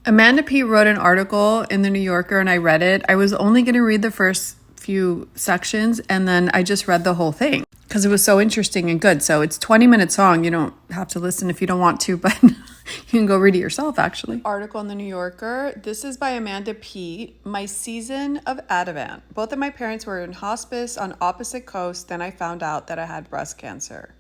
Amanda P. wrote an article in the New Yorker and I read it. I was only going to read the first few sections and then I just read the whole thing because it was so interesting and good. So it's 20 minutes long. You don't have to listen if you don't want to, but you can go read it yourself, actually. Article in the New Yorker. This is by Amanda P. My season of Ativan. Both of my parents were in hospice on opposite coasts. Then I found out that I had breast cancer.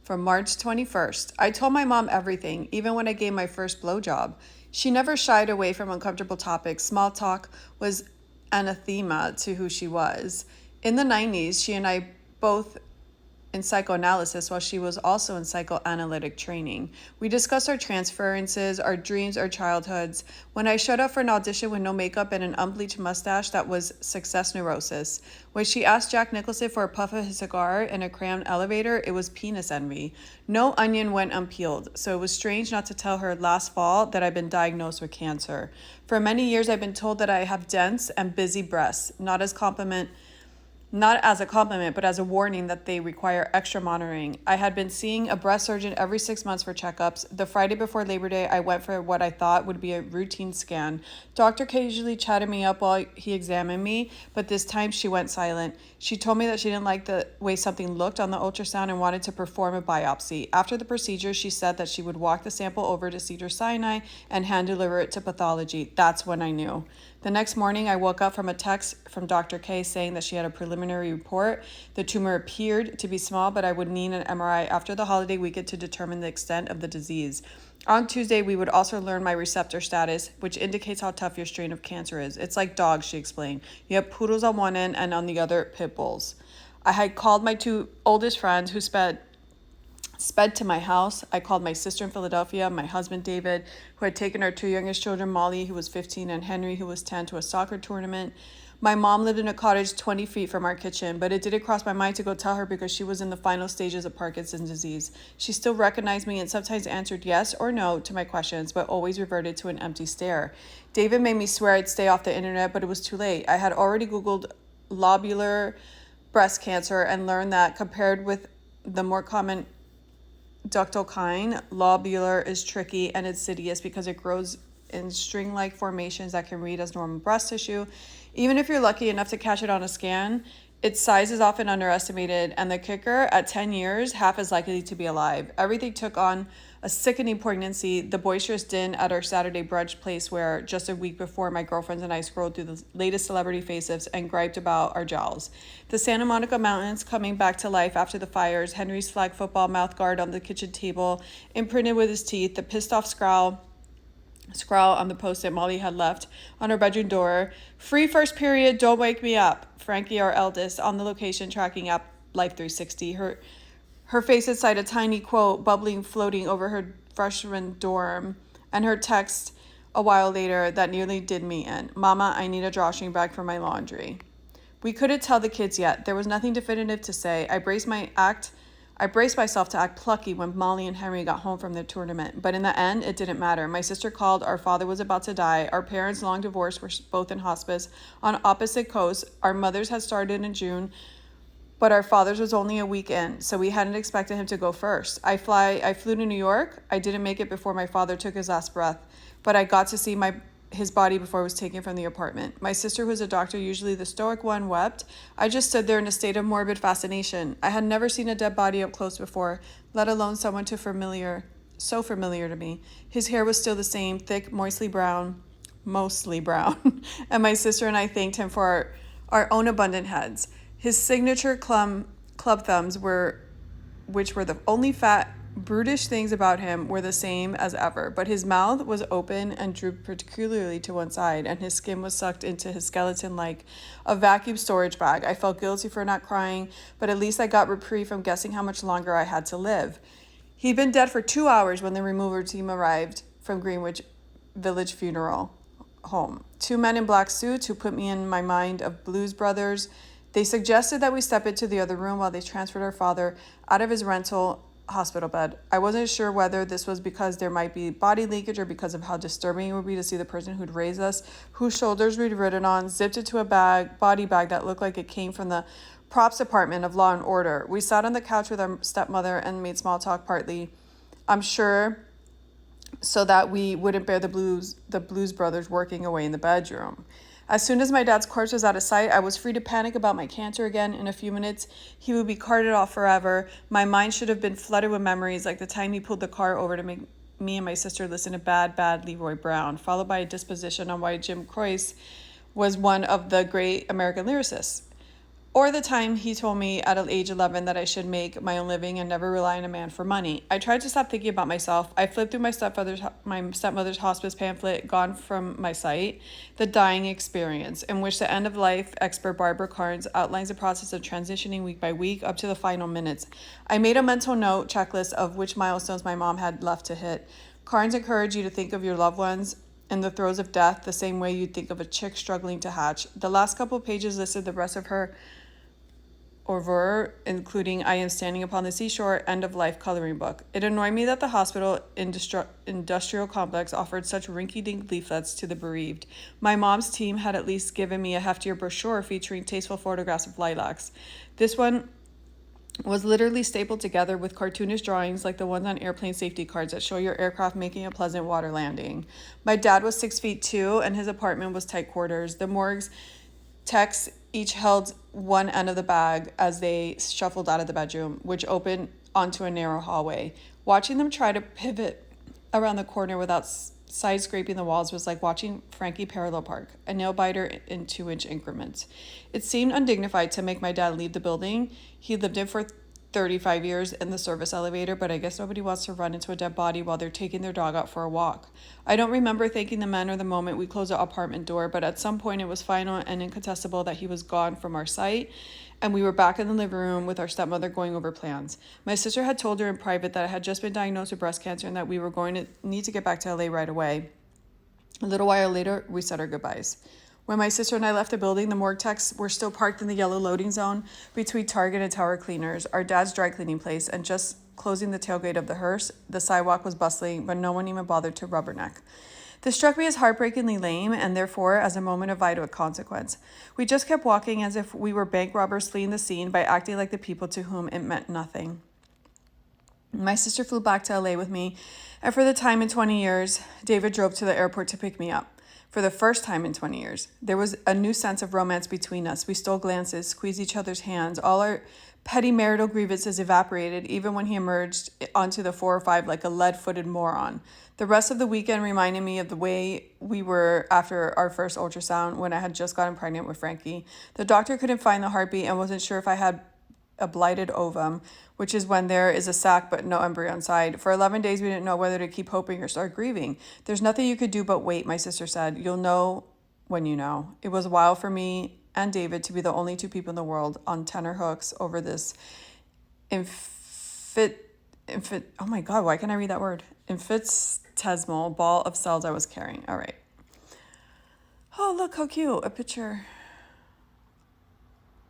From March 21st, I told my mom everything, even when I gave my first blowjob. She never shied away from uncomfortable topics. Small talk was anathema to who she was. In the 90s, she and I both in psychoanalysis while she was also in psychoanalytic training. We discussed our transferences, our dreams, our childhoods. When I showed up for an audition with no makeup and an unbleached mustache, that was success neurosis. When she asked Jack Nicholson for a puff of his cigar in a crammed elevator, it was penis envy. No onion went unpeeled, so it was strange not to tell her last fall that I'd been diagnosed with cancer. For many years, I've been told that I have dense and busy breasts, not as a compliment, but as a warning that they require extra monitoring. I had been seeing a breast surgeon every 6 months for checkups. The Friday before Labor Day, I went for what I thought would be a routine scan. Doctor occasionally chatted me up while he examined me, but this time she went silent. She told me that she didn't like the way something looked on the ultrasound and wanted to perform a biopsy. After the procedure, she said that she would walk the sample over to Cedars-Sinai and hand deliver it to pathology. That's when I knew. The next morning, I woke up from a text from Dr. K saying that she had a preliminary report. The tumor appeared to be small, but I would need an MRI after the holiday weekend to determine the extent of the disease. On Tuesday, we would also learn my receptor status, which indicates how tough your strain of cancer is. It's like dogs, she explained. You have poodles on one end and on the other, pit bulls. I had called my two oldest friends who sped to my house. I called my sister in Philadelphia, my husband David, who had taken our two youngest children, Molly, who was 15, and Henry, who was 10, to a soccer tournament. My mom lived in a cottage 20 feet from our kitchen, but it didn't cross my mind to go tell her because she was in the final stages of Parkinson's disease. She still recognized me and sometimes answered yes or no to my questions, but always reverted to an empty stare. David made me swear I'd stay off the internet, but it was too late. I had already Googled lobular breast cancer and learned that compared with the more common ductal kind, lobular is tricky and insidious because it grows in string-like formations that can read as normal breast tissue. Even if you're lucky enough to catch it on a scan, its size is often underestimated, and the kicker, at 10 years, half as likely to be alive. Everything took on a sickening poignancy. The boisterous din at our Saturday brunch place where just a week before my girlfriends and I scrolled through the latest celebrity faces and griped about our jowls. The Santa Monica Mountains coming back to life after the fires, Henry's flag football mouthguard on the kitchen table, imprinted with his teeth, the pissed off scrawl on the post-it Molly had left on her bedroom door. Free first period, don't wake me up. Frankie, our eldest, on the location tracking app Life 360. Her face inside a tiny quote bubbling, floating over her freshman dorm, and her text a while later that nearly did me in. Mama, I need a drawstring bag for my laundry. We couldn't tell the kids yet. There was nothing definitive to say. I braced myself to act plucky when Molly and Henry got home from the tournament, but in the end, it didn't matter. My sister called. Our father was about to die. Our parents, long divorced, were both in hospice on opposite coasts. Our mothers had started in June, but our father's was only a week in, so we hadn't expected him to go first. I flew to New York. I didn't make it before my father took his last breath, but I got to see his body before it was taken from the apartment. My sister, who was a doctor, usually the stoic one, wept. I just stood there in a state of morbid fascination. I had never seen a dead body up close before, let alone someone so familiar to me. His hair was still the same, thick, mostly brown, and my sister and I thanked him for our own abundant heads. His signature club thumbs which were the only fat, brutish things about him, were the same as ever, but his mouth was open and drooped peculiarly to one side, and his skin was sucked into his skeleton like a vacuum storage bag. I felt guilty for not crying, but at least I got reprieve from guessing how much longer I had to live. He'd been dead for 2 hours when the removal team arrived from Greenwich Village Funeral Home. Two men in black suits who put me in my mind of Blues Brothers. They suggested that we step into the other room while they transferred our father out of his rental hospital bed. I wasn't sure whether this was because there might be body leakage or because of how disturbing it would be to see the person who'd raised us, whose shoulders we'd ridden on, zipped into a body bag that looked like it came from the props department of Law and Order. We sat on the couch with our stepmother and made small talk partly, I'm sure, so that we wouldn't bear the Blues Brothers working away in the bedroom. As soon as my dad's corpse was out of sight, I was free to panic about my cancer again. In a few minutes, he would be carted off forever. My mind should have been flooded with memories, like the time he pulled the car over to make me and my sister listen to Bad Leroy Brown, followed by a disposition on why Jim Croce was one of the great American lyricists. Or the time he told me at age 11 that I should make my own living and never rely on a man for money. I tried to stop thinking about myself. I flipped through my stepmother's hospice pamphlet, Gone from My Sight, The Dying Experience, in which the end-of-life expert Barbara Carnes outlines the process of transitioning week by week up to the final minutes. I made a mental note checklist of which milestones my mom had left to hit. Carnes encouraged you to think of your loved ones in the throes of death the same way you'd think of a chick struggling to hatch. The last couple pages listed the rest of her oeuvre, including I Am Standing Upon the Seashore, end-of-life coloring book. It annoyed me that the hospital industrial complex offered such rinky-dink leaflets to the bereaved. My mom's team had at least given me a heftier brochure featuring tasteful photographs of lilacs. This one was literally stapled together with cartoonish drawings like the ones on airplane safety cards that show your aircraft making a pleasant water landing. My dad was 6'2", and his apartment was tight quarters. The morgue's techs each held one end of the bag as they shuffled out of the bedroom, which opened onto a narrow hallway. Watching them try to pivot around the corner without side scraping the walls was like watching Frankie parallel park, a nail biter in 2-inch increments. It seemed undignified to make my dad leave the building. He lived in for 35 years in the service elevator, but I guess nobody wants to run into a dead body while they're taking their dog out for a walk. I don't remember thanking the men or the moment we closed the apartment door, but at some point it was final and incontestable that he was gone from our sight, and we were back in the living room with our stepmother going over plans. My sister had told her in private that I had just been diagnosed with breast cancer and that we were going to need to get back to LA right away. A little while later, we said our goodbyes. When my sister and I left the building, the morgue techs were still parked in the yellow loading zone between Target and Tower Cleaners, our dad's dry cleaning place, and just closing the tailgate of the hearse. The sidewalk was bustling, but no one even bothered to rubberneck. This struck me as heartbreakingly lame and therefore as a moment of vital consequence. We just kept walking as if we were bank robbers fleeing the scene by acting like the people to whom it meant nothing. My sister flew back to LA with me, and for the time in 20 years, David drove to the airport to pick me up. For the first time in 20 years, there was a new sense of romance between us. We stole glances, squeezed each other's hands. All our petty marital grievances evaporated, even when he emerged onto the 405 like a lead-footed moron. The rest of the weekend reminded me of the way we were after our first ultrasound when I had just gotten pregnant with Frankie. The doctor couldn't find the heartbeat and wasn't sure if I had a blighted ovum, which is when there is a sac but no embryo inside. For 11 days, we didn't know whether to keep hoping or start grieving. There's nothing you could do but wait, my sister said. You'll know when you know. It was wild for me and David to be the only two people in the world on tenor hooks over this oh my God, why can't I read that word? Infinitesimal ball of cells I was carrying. All right. Oh, look how cute. A picture.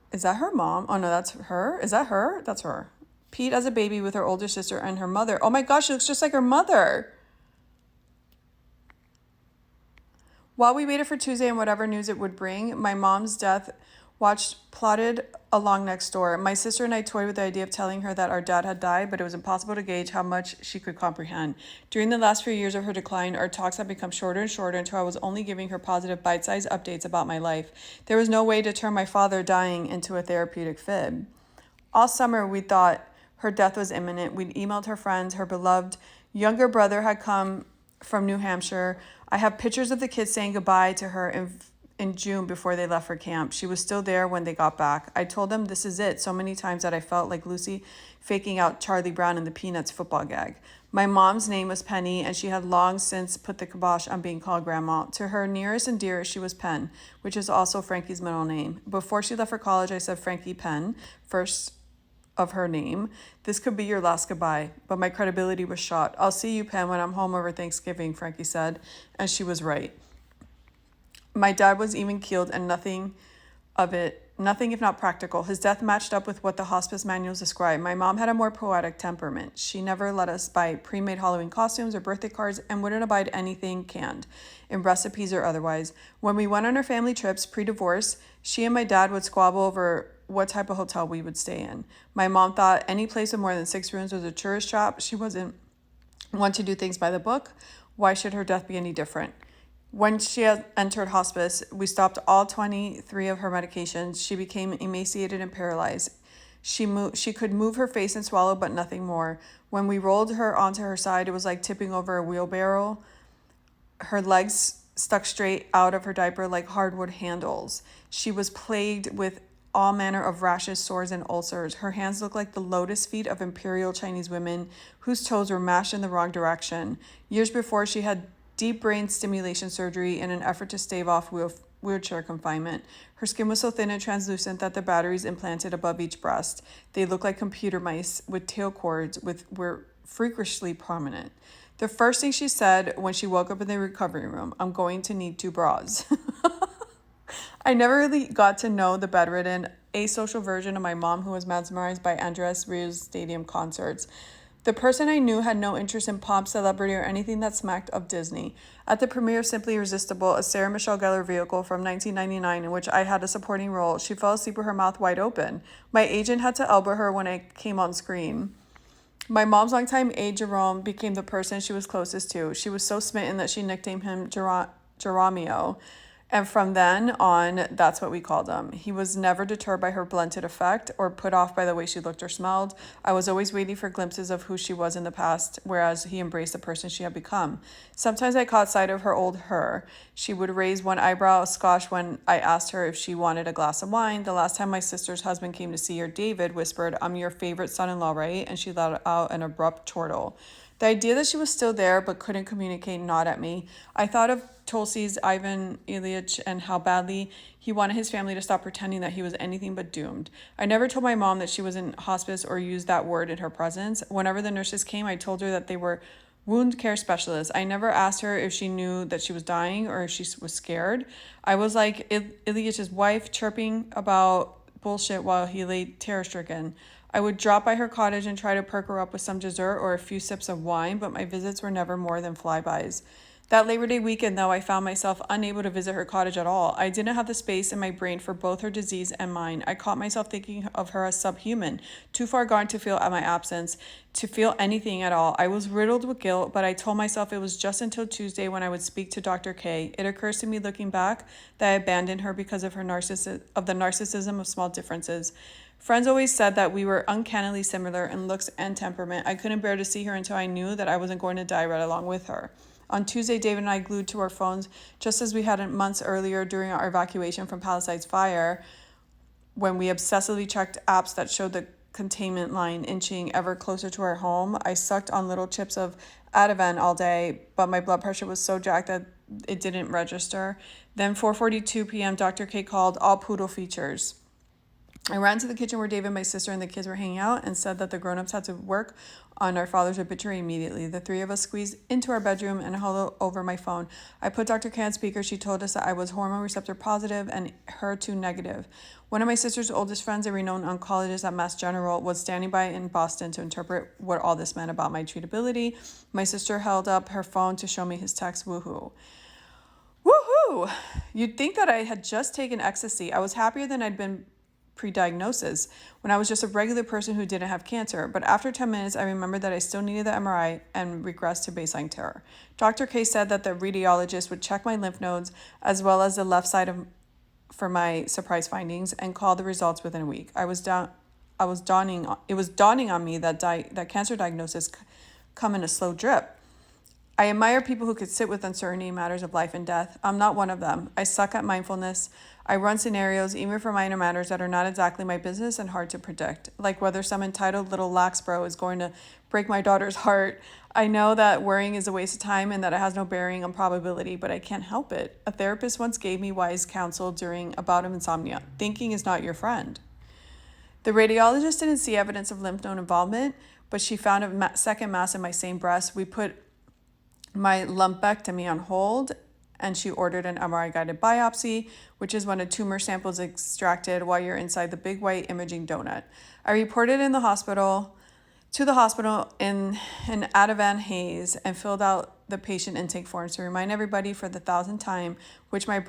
Is that her mom? Oh no, that's her. Is that her? That's her. Pete as a baby with her older sister and her mother. Oh my gosh, she looks just like her mother. While we waited for Tuesday and whatever news it would bring, my mom's death plotted along next door. My sister and I toyed with the idea of telling her that our dad had died, but it was impossible to gauge how much she could comprehend. During the last few years of her decline, our talks had become shorter and shorter until I was only giving her positive bite-sized updates about my life. There was no way to turn my father dying into a therapeutic fib. All summer, we thought her death was imminent. We'd emailed her friends. Her beloved younger brother had come from New Hampshire. I have pictures of the kids saying goodbye to her in June before they left for camp. She was still there when they got back. I told them this is it so many times that I felt like Lucy faking out Charlie Brown in the Peanuts football gag. My mom's name was Penny, and she had long since put the kibosh on being called Grandma. To her nearest and dearest, she was Penn, which is also Frankie's middle name. Before she left for college, I said Frankie Penn, first of her name. This could be your last goodbye, but my credibility was shot. I'll see you, Penn, when I'm home over Thanksgiving, Frankie said, and she was right. My dad was even-keeled and nothing if not practical. His death matched up with what the hospice manuals described. My mom had a more poetic temperament. She never let us buy pre-made Halloween costumes or birthday cards and wouldn't abide anything canned, in recipes or otherwise. When we went on our family trips pre-divorce, she and my dad would squabble over what type of hotel we would stay in. My mom thought any place with more than 6 rooms was a tourist trap. She wasn't want to do things by the book. Why should her death be any different? When she had entered hospice, we stopped all 23 of her medications. She became emaciated and paralyzed. She could move her face and swallow, but nothing more. When we rolled her onto her side, it was like tipping over a wheelbarrow. Her legs stuck straight out of her diaper like hardwood handles. She was plagued with all manner of rashes, sores, and ulcers. Her hands looked like the lotus feet of imperial Chinese women whose toes were mashed in the wrong direction. Years before, she had deep brain stimulation surgery in an effort to stave off wheelchair confinement. Her skin was so thin and translucent that the batteries implanted above each breast, they looked like computer mice with tail cords were freakishly prominent. The first thing she said when she woke up in the recovery room, "I'm going to need 2 bras." I never really got to know the bedridden, asocial version of my mom who was mesmerized by Andres Rieu's stadium concerts. The person I knew had no interest in pop, celebrity, or anything that smacked of Disney. At the premiere of Simply Irresistible, a Sarah Michelle Gellar vehicle from 1999 in which I had a supporting role, she fell asleep with her mouth wide open. My agent had to elbow her when I came on screen. My mom's longtime aide, Jerome, became the person she was closest to. She was so smitten that she nicknamed him Geronimo. And from then on, that's what we called him. He was never deterred by her blunted effect or put off by the way she looked or smelled. I was always waiting for glimpses of who she was in the past, whereas he embraced the person she had become. Sometimes I caught sight of her old her. She would raise one eyebrow askance when I asked her if she wanted a glass of wine. The last time my sister's husband came to see her, David whispered, "I'm your favorite son-in-law, right?" And she let out an abrupt chortle. The idea that she was still there but couldn't communicate gnawed at me. I thought of Tolstoy's Ivan Ilyich and how badly he wanted his family to stop pretending that he was anything but doomed. I never told my mom that she was in hospice or used that word in her presence. Whenever the nurses came, I told her that they were wound care specialists. I never asked her if she knew that she was dying or if she was scared. I was like Ilyach's wife, chirping about bullshit while he lay terror-stricken. I would drop by her cottage and try to perk her up with some dessert or a few sips of wine, but my visits were never more than flybys. That Labor Day weekend, though, I found myself unable to visit her cottage at all. I didn't have the space in my brain for both her disease and mine. I caught myself thinking of her as subhuman, too far gone to feel at my absence, to feel anything at all. I was riddled with guilt, but I told myself it was just until Tuesday when I would speak to Dr. K. It occurs to me looking back that I abandoned her because of the narcissism of small differences. Friends always said that we were uncannily similar in looks and temperament. I couldn't bear to see her until I knew that I wasn't going to die right along with her. On Tuesday, David and I glued to our phones, just as we had months earlier during our evacuation from Palisades Fire, when we obsessively checked apps that showed the containment line inching ever closer to our home. I sucked on little chips of Ativan all day, but my blood pressure was so jacked that it didn't register. Then 4:42 p.m., Dr. K called, all poodle features. I ran to the kitchen where David, my sister, and the kids were hanging out and said that the grown-ups had to work on our father's obituary immediately. The 3 of us squeezed into our bedroom and held over my phone. I put Dr. K on speaker. She told us that I was hormone receptor positive and HER2 negative. One of my sister's oldest friends, a renowned oncologist at Mass General, was standing by in Boston to interpret what all this meant about my treatability. My sister held up her phone to show me his text. Woohoo. Woohoo! You'd think that I had just taken ecstasy. I was happier than I'd been pre-diagnosis when I was just a regular person who didn't have cancer. But after 10 minutes, I remembered that I still needed the MRI and regressed to baseline terror. Dr. K said that the radiologist would check my lymph nodes as well as the left side for my surprise findings and call the results within a week. It was dawning on me that cancer diagnosis come in a slow drip. I admire people who could sit with uncertainty in matters of life and death. I'm not one of them. I suck at mindfulness. I run scenarios, even for minor matters that are not exactly my business and hard to predict, like whether some entitled little lax bro is going to break my daughter's heart. I know that worrying is a waste of time and that it has no bearing on probability, but I can't help it. A therapist once gave me wise counsel during a bout of insomnia. Thinking is not your friend. The radiologist didn't see evidence of lymph node involvement, but she found a second mass in my same breast. We put my lumpectomy on hold, and she ordered an MRI-guided biopsy, which is when a tumor sample is extracted while you're inside the big white imaging donut. I reported to the hospital in an Ativan haze and filled out the patient intake forms to remind everybody for the 1,000th time which my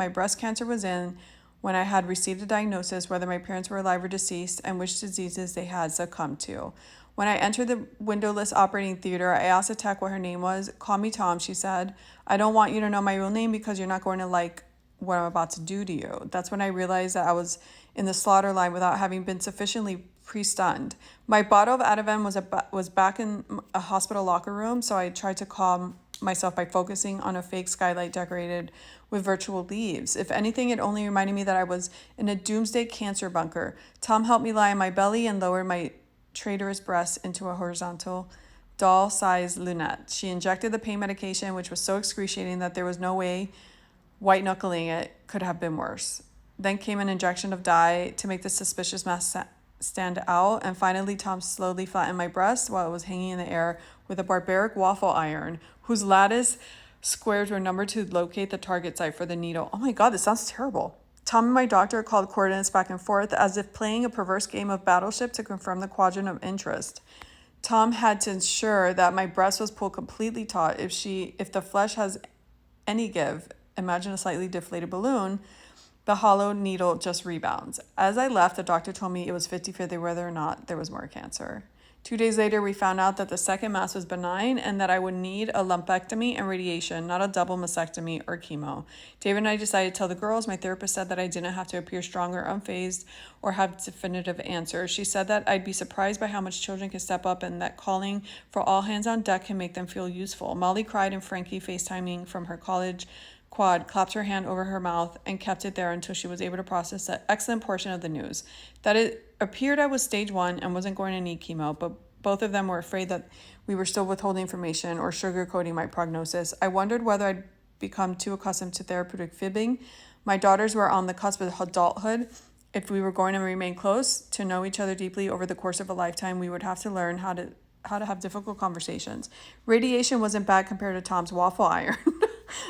breast cancer was in, when I had received a diagnosis, whether my parents were alive or deceased, and which diseases they had succumbed to. When I entered the windowless operating theater, I asked the tech what her name was. Call me Tom, she said. I don't want you to know my real name because you're not going to like what I'm about to do to you. That's when I realized that I was in the slaughter line without having been sufficiently pre-stunned. My bottle of Ativan was back in a hospital locker room, so I tried to calm myself by focusing on a fake skylight decorated with virtual leaves. If anything, it only reminded me that I was in a doomsday cancer bunker. Tom helped me lie on my belly and lowered my traitorous breasts into a horizontal doll-sized lunette. She injected the pain medication, which was so excruciating that there was no way white knuckling it could have been worse. Then came an injection of dye to make the suspicious mess stand out, and finally Tom slowly flattened my breast while it was hanging in the air with a barbaric waffle iron whose lattice squares were numbered to locate the target site for the needle. Oh my god, this sounds terrible. Tom and my doctor called coordinates back and forth as if playing a perverse game of Battleship to confirm the quadrant of interest. Tom had to ensure that my breast was pulled completely taut. If the flesh has any give, imagine a slightly deflated balloon, the hollow needle just rebounds. As I left, the doctor told me it was 50-50 whether or not there was more cancer. 2 days later, we found out that the second mass was benign and that I would need a lumpectomy and radiation, not a double mastectomy or chemo. David and I decided to tell the girls. My therapist said that I didn't have to appear strong or unfazed or have definitive answers. She said that I'd be surprised by how much children can step up and that calling for all hands on deck can make them feel useful. Molly cried and Frankie, FaceTiming from her college quad, clapped her hand over her mouth and kept it there until she was able to process that excellent portion of the news. That it appeared I was stage 1 and wasn't going to need chemo, but both of them were afraid that we were still withholding information or sugarcoating my prognosis. I wondered whether I'd become too accustomed to therapeutic fibbing. My daughters were on the cusp of adulthood. If we were going to remain close, to know each other deeply over the course of a lifetime, we would have to learn how to have difficult conversations. Radiation wasn't bad compared to Tom's waffle iron.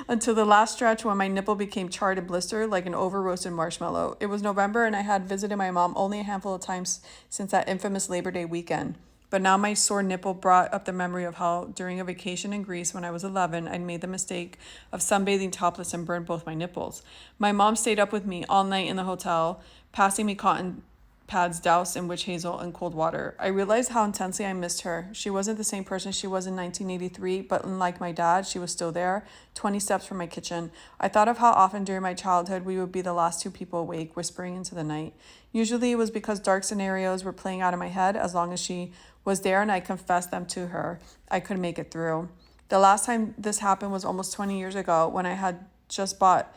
Until the last stretch when my nipple became charred and blistered like an over-roasted marshmallow. It was November and I had visited my mom only a handful of times since that infamous Labor Day weekend. But now my sore nipple brought up the memory of how, during a vacation in Greece when I was 11, I'd made the mistake of sunbathing topless and burned both my nipples. My mom stayed up with me all night in the hotel, passing me cotton pads doused in witch hazel and cold water. I realized how intensely I missed her. She wasn't the same person she was in 1983, but unlike my dad, she was still there, 20 steps from my kitchen. I thought of how often during my childhood we would be the last two people awake, whispering into the night. Usually it was because dark scenarios were playing out in my head. As long as she was there and I confessed them to her, I could make it through. The last time this happened was almost 20 years ago when I had just brought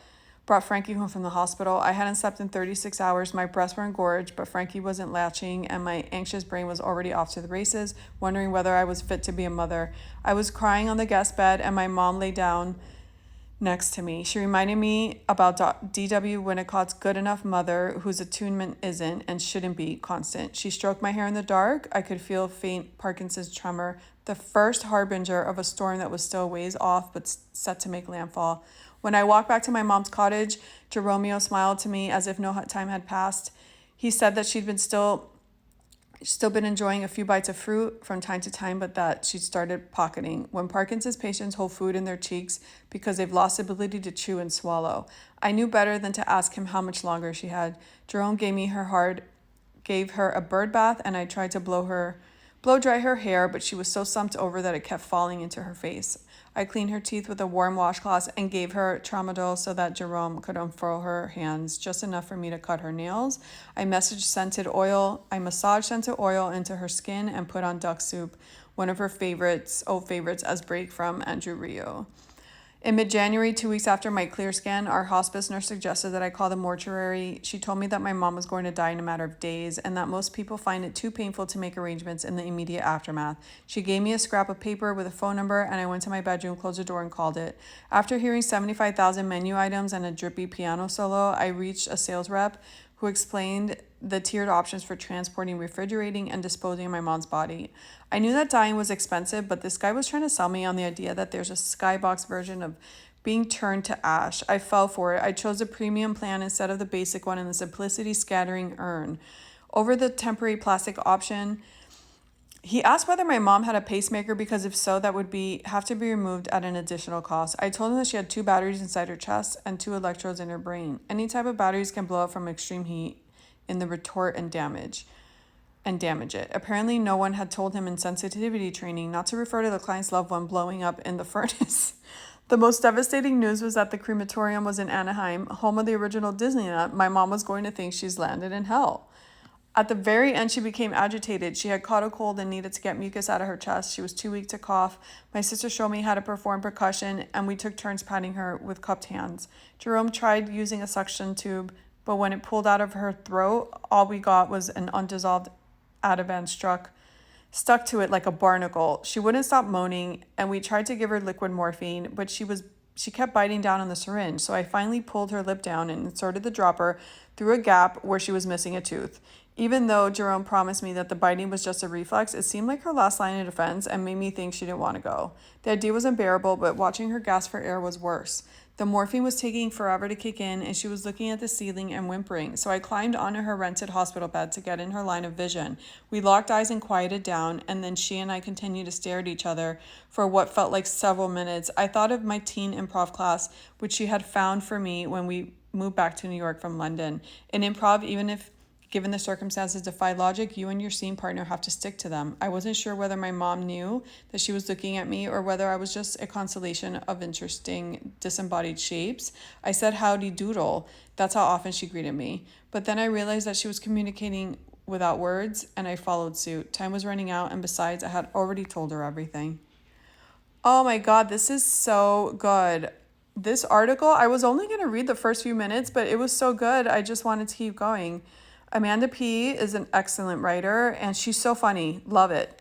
Frankie home from the hospital. I hadn't slept in 36 hours. My breasts were engorged, but Frankie wasn't latching, and my anxious brain was already off to the races, wondering whether I was fit to be a mother. I was crying on the guest bed, and my mom lay down next to me. She reminded me about D.W. Winnicott's good enough mother whose attunement isn't and shouldn't be constant. She stroked my hair in the dark. I could feel faint Parkinson's tremor, the first harbinger of a storm that was still ways off but set to make landfall. When I walked back to my mom's cottage, Jeromeo smiled to me as if no time had passed. He said that she'd still been enjoying a few bites of fruit from time to time, but that she'd started pocketing. When Parkinson's patients hold food in their cheeks because they've lost the ability to chew and swallow. I knew better than to ask him how much longer she had. Jerome gave her a bird bath, and I tried to blow dry her hair, but she was so slumped over that it kept falling into her face. I cleaned her teeth with a warm washcloth and gave her tramadol so that Jerome could unfurl her hands, just enough for me to cut her nails. I massaged scented oil into her skin and put on duck soup, one of her old favorites as break from Andrew Rio. In mid-January, 2 weeks after my clear scan, our hospice nurse suggested that I call the mortuary. She told me that my mom was going to die in a matter of days and that most people find it too painful to make arrangements in the immediate aftermath. She gave me a scrap of paper with a phone number, and I went to my bedroom, closed the door, and called it. After hearing 75,000 menu items and a drippy piano solo, I reached a sales rep who explained the tiered options for transporting, refrigerating, and disposing of my mom's body. I knew that dying was expensive, but this guy was trying to sell me on the idea that there's a skybox version of being turned to ash. I fell for it. I chose the premium plan instead of the basic one in the simplicity scattering urn. Over the temporary plastic option, he asked whether my mom had a pacemaker because if so, that would have to be removed at an additional cost. I told him that she had 2 batteries inside her chest and 2 electrodes in her brain. Any type of batteries can blow up from extreme heat in the retort and damage. and damage it. Apparently, no one had told him in sensitivity training not to refer to the client's loved one blowing up in the furnace. The most devastating news was that the crematorium was in Anaheim, home of the original Disneyland. My mom was going to think she's landed in hell. At the very end, she became agitated. She had caught a cold and needed to get mucus out of her chest. She was too weak to cough. My sister showed me how to perform percussion, and we took turns patting her with cupped hands. Jerome tried using a suction tube, but when it pulled out of her throat, all we got was an undissolved Ativan stuck to it like a barnacle. She wouldn't stop moaning, and we tried to give her liquid morphine, but she kept biting down on the syringe. So I finally pulled her lip down and inserted the dropper through a gap where she was missing a tooth. Even though Jerome promised me that the biting was just a reflex, it seemed like her last line of defense and made me think she didn't want to go. The idea was unbearable, but watching her gasp for air was worse. The morphine was taking forever to kick in, and she was looking at the ceiling and whimpering, so I climbed onto her rented hospital bed to get in her line of vision. We locked eyes and quieted down, and then she and I continued to stare at each other for what felt like several minutes. I thought of my teen improv class, which she had found for me when we moved back to New York from London. In improv, even if given the circumstances defy logic, you and your scene partner have to stick to them. I wasn't sure whether my mom knew that she was looking at me or whether I was just a constellation of interesting disembodied shapes. I said howdy doodle. That's how often she greeted me. But then I realized that she was communicating without words, and I followed suit. Time was running out, and besides, I had already told her everything. Oh my God, this is so good. This article, I was only going to read the first few minutes, but it was so good. I just wanted to keep going. Amanda P. is an excellent writer, and she's so funny. Love it.